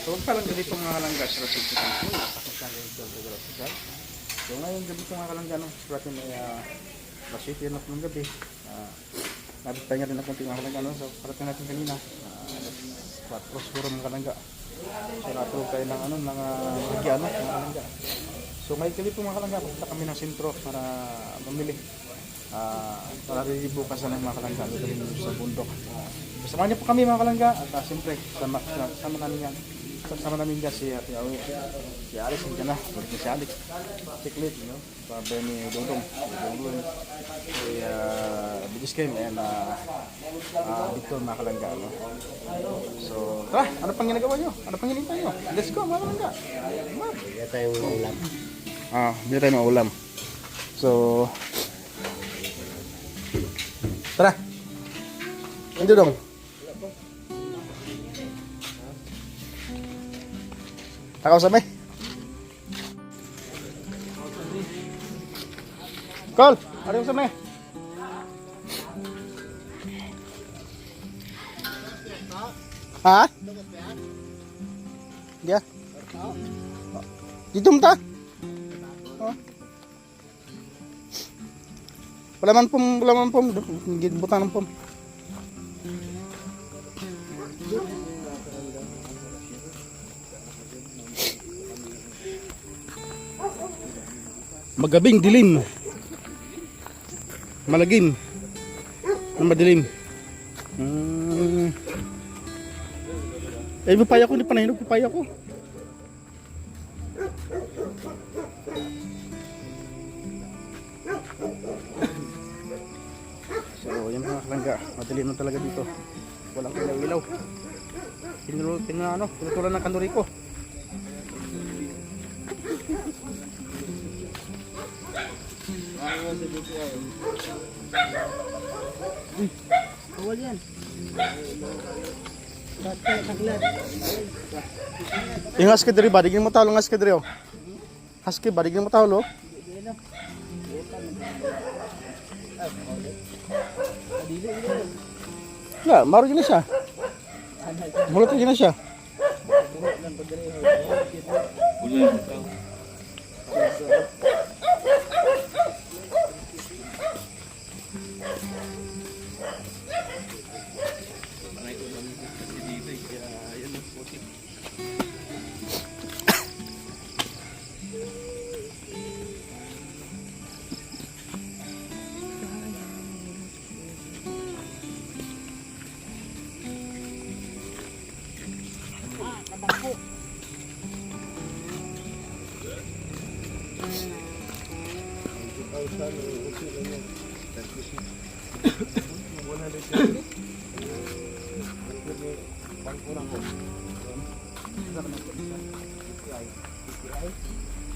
So, huwag palang gabi po mga kalangga, strategy ko po. Napakasang yung so, ngayon gabi po mga kalangga, no? Strategy may paswit yun ako ng gabi. Nabistay nga rin na konti mga kalangga, no? So, parating natin kanina. 4 siguro mga kalangga. So, natulog tayo ng ano, ng higyan, no? Mga kalangga. So, ngayon gabi po mga kalangga, punta kami ng sentro para mamili. Para bukas na ng mga kalangga, dahil sa bundok. Kasama niyo po kami mga kalangga, at siyempre, sama namin yan. Sama namin dyan si Alex, hindi ka na, balik na si Alex, si Clip, sabi ni Dodong, si Bigis Game, and Victor mga kalangga. No? So, tara, ano pang ginagawa nyo? Ano pang hinintay nyo? Let's go mga kalangga. Bili tayong ulam. Bili tayo mga ulam. So, tara. Hindi dong. Takaw sa may. Call, ada yung sa may. Ha? Dia. Dito mo ta? Wala man pom. Butan ng pom. Magabing dilim. Malagim. Madilim. Pupaya ko, hindi pa nahinog pupaya ko. So, yan mga kalangga. Madilim na talaga dito. Walang ilaw-ilaw. Pinutulan ng kanuri ko. Bawal yan. Yung husky diri ba? Digin mo tawlo ng husky diri oh. Husky ba? Digin mo tawlo? Ya, maro gina siya. Mulot gina siya.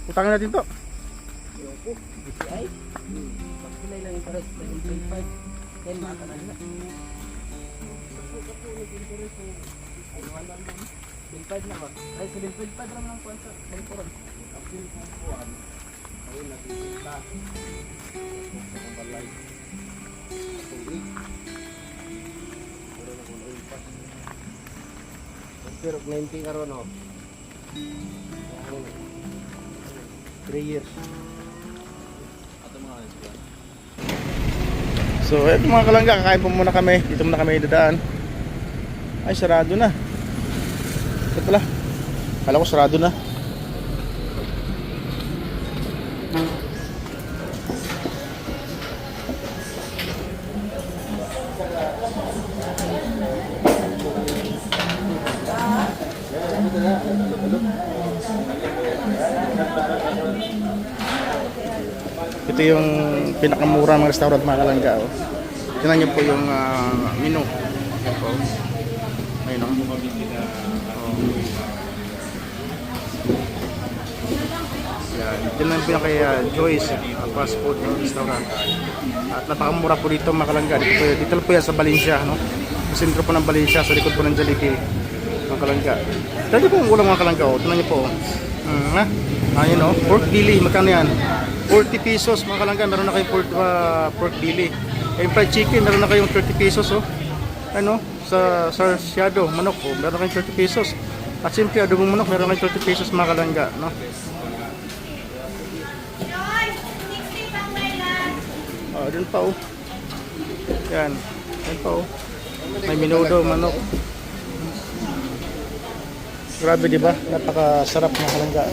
Utangin natin to. BCI? Pagkulay lang yung pares. 7.5. 10 mga kanan na. 7.5 na ba? Ay, 7.5 lang ang kuwansa. Bangkuran. Apil kong kuwan. Ayun, natin-kita. Sa kabalay. Tubig. Pero na kung ayun pa. Pero 90 karon o. 3 years. So, eto mga kalangga, kakain po muna kami. Dito muna kami dadaan. Ay, sarado na. Ito pala. Kala ko sarado na. Ito yung pinakamura ng restaurant mga kalangga. Oh. Tingnan niyo po yung menu. Ayun o. Yan. Tingnan po yung kay Joyce fast food restaurant. At napakamura po dito mga kalangga. Dito po yan sa Valencia. No? Sa sentro po ng Valencia. Sa likod po ng Jollibee mga kalangga. Tingnan niyo po yung ulam mga kalangga. Oh. Tingnan niyo po. Ayun o. Pork belly. Magkano yan? 40 pesos mga kalangga, meron na kayong pork belly. Yung fried chicken, meron na kayong 30 pesos oh. Ano, sa sarsyado, manok oh, meron na kayong 30 pesos. At siyempre, adobong manok, meron kayo 30 pesos mga kalangga, no? Oh, dun pa oh. Yan. Yan pa oh. May minudo, manok. Grabe, di ba? Napakasarap mga kalangga.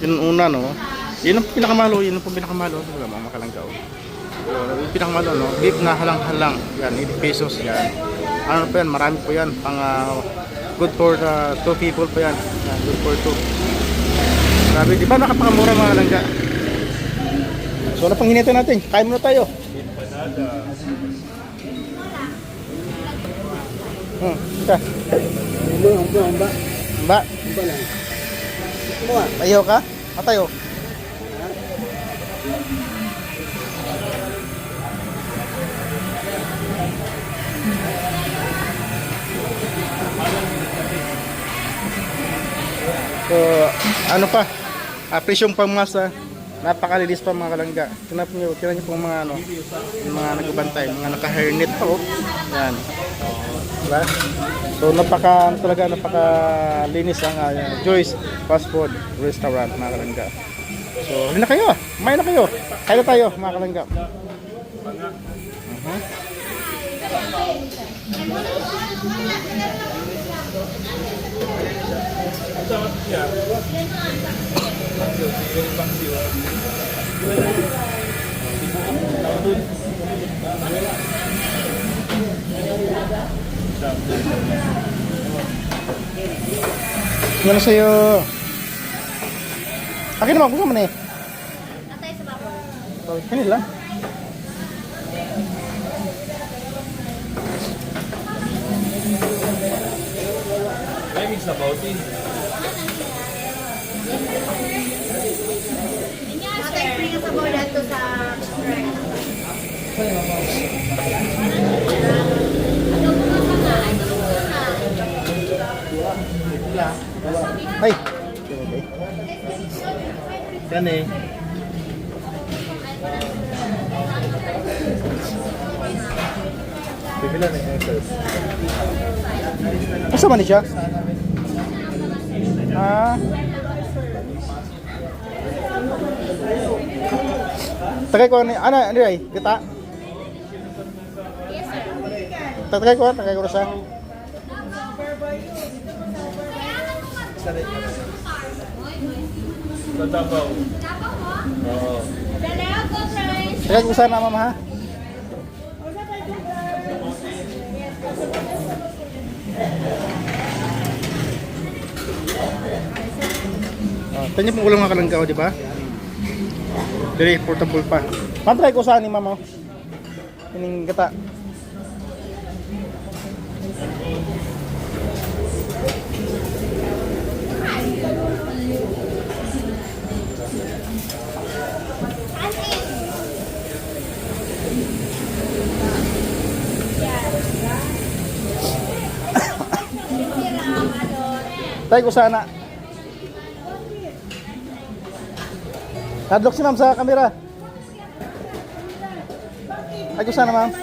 Yun ang una, no? Yun ang pinakamalo, yun ang pinakamalo. Diba, mga kalangga oh. Yung pinakamalo, no? Beef na halang-halang. Yan, 80 pesos. Yan. Ano pa yan? Marami po yan. Pang good for 2 people pa yan. Yan, good for 2. Grabe, di ba nakapakamura mga kalangga? So, ano pang hinintay natin? Kain muna tayo. Ika. Hamba. Ba? Hamba lang. Ayaw ka? Atayo. So, ano pa? Presyong pangmasa. Napakalinis pa mga kalangga. Tingnan niyo po mga ano, yung mga nagbabantay, mga naka-hairnet pa oh. Yan. Diba? So napakalinis ang Joyce Fast Food Restaurant mga kalangga. So, hindi na kayo. Kumain na kayo. Kain na tayo mga kalangga. Ano sa'yo? Akin naman, kung naman eh. Atay sa bawal. So, kanila. May mix na bautin. Atay free ka sa bawal to sa Ay! Yan eh. Bibila na yung first. Asa man ni siya? Ah. Tagay ko ni ana ay kita. Yes, sir. Tagay ko sa. Tatabaw. Oo. Dalao ko, friends. Tagay ko sa na mama ha. Tanya pong ulang mga kalangga, di ba? Very portable pa. Matry ko saan ni mama. Ining gata. Tay ko sana. Hadlock si ma'am sa kamera. Ay ko sana ma'am.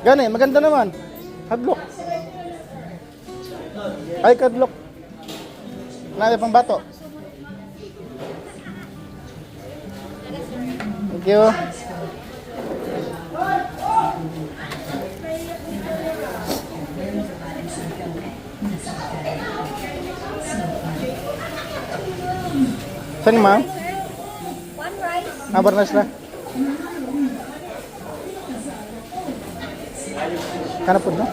Gani, maganda naman. Hadlock. Ay kadlock. Nabi pang bato. Thank you. Saan ni ma'am? One rice. Barnas na. Kana po no?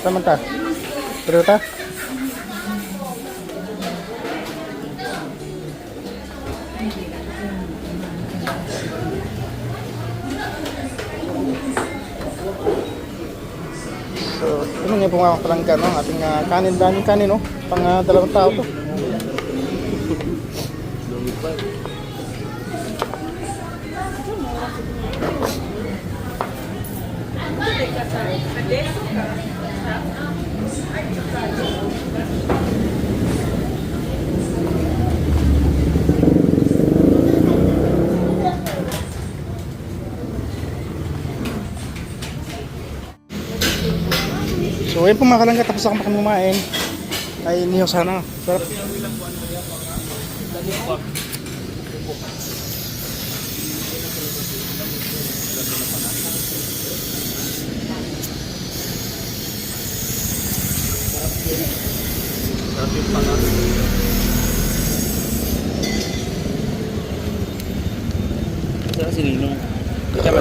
Saan ta? Pero ta? So, ano nga pong palangka, no? Ating daming kanin, no? Pang 2 tao to. So ayun po mga kalangga, tapos ako kumain. Ay niyo sana. Sarap. Sa sininong. Kaya ba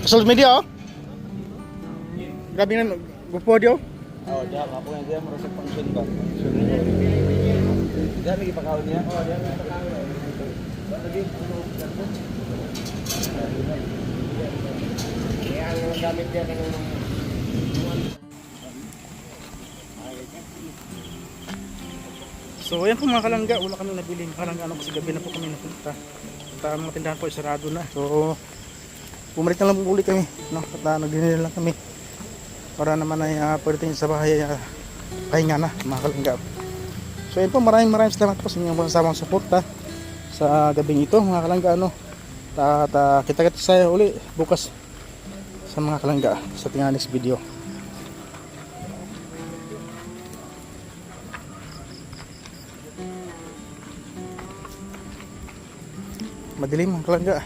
Social media oh. Grabe na gupo dio. Oh, diyan ako nga diyan mo sa function ba. Diyan may ipakaw niya. Oh, diyan may ipakaw. Lagi kaya ang gamit niya ng So ayan po mga kalangga, wala kami nabili mga kalangga ano, kasi gabi na po kami napunta. At ang mga tindahan po ay sarado na. So bumalik na lang po ulit kami, no? At nagdinil lang kami para naman ay pwede tayo sa bahay pahinga na mga kalangga. So ayun po, maraming salamat po sa inyong masasamang suporta sa gabing ito mga kalangga ano. At kita-kita sa uli bukas sa mga kalangga sa tingnan next video. Madilim ang kalangga.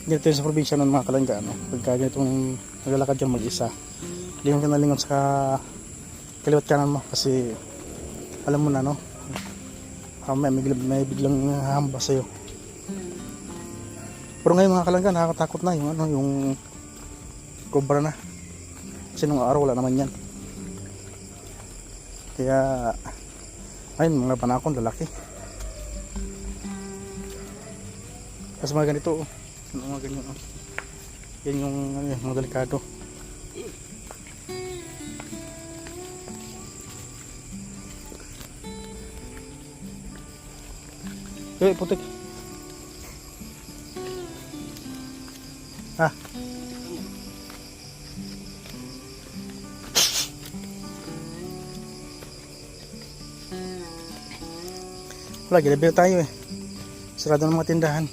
Dito sa probinsya ng mga kalangga ano, pagka ganitong naglalakad ka mag-isa, lingon ka na lingon sa kaliwat kanan mo kasi alam mo na no, may biglang hahamba sa'yo. Pero ngayon mga kalangga, nakakatakot na yung ano, yung cobra na kasi nung araw wala naman yan, kaya ayun mga panakon lalaki kasi mga ganito mga ganyan yan yung ano, mga delikado. Putik wala, gilabir tayo sarado ng mga tindahan.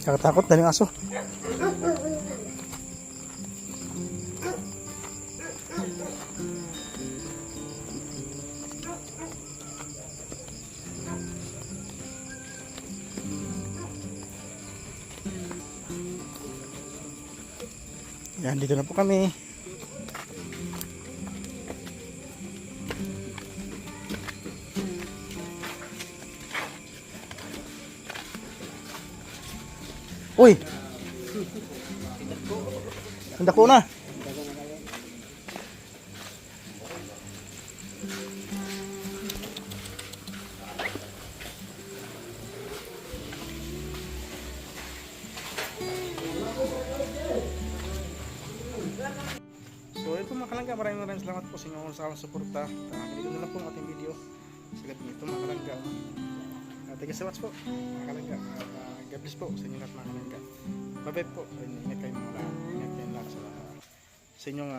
Nakatakot na yung aso. Yan, dito na po kami. Uy! Ang dako na. So yun po mga kalangga, maraming salamat po sa inyong sa suporta. Ganito na lang po ang ating video sa gabi nito mga kalangga. Thank you so much po mga kalangga. God bless po sa inyo lahat mga kalangga. Bye bye po. Ingat kayo mga lahat. Ingat kayo lahat sa inyong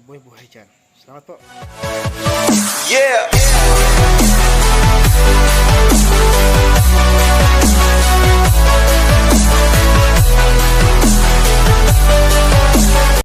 buhay-buhay dyan. Salamat po. Yeah!